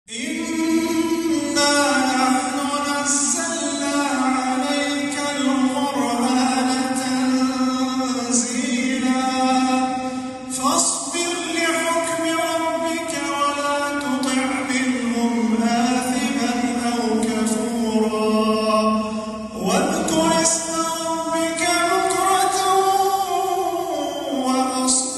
إِنَّا نَحْنُ نَزَّلْنَا عَلَيْكَ الْقُرْآنَ تَنزِيلًا فَاصْبِرْ لِحُكْمِ رَبِّكَ وَلَا تُطِعْ مِنْهُمْ آثِمًا أَوْ كَفُورًا وَاذْكُرِ اسْمَ رَبِّكَ بُكْرَةً وَأَصِيلًا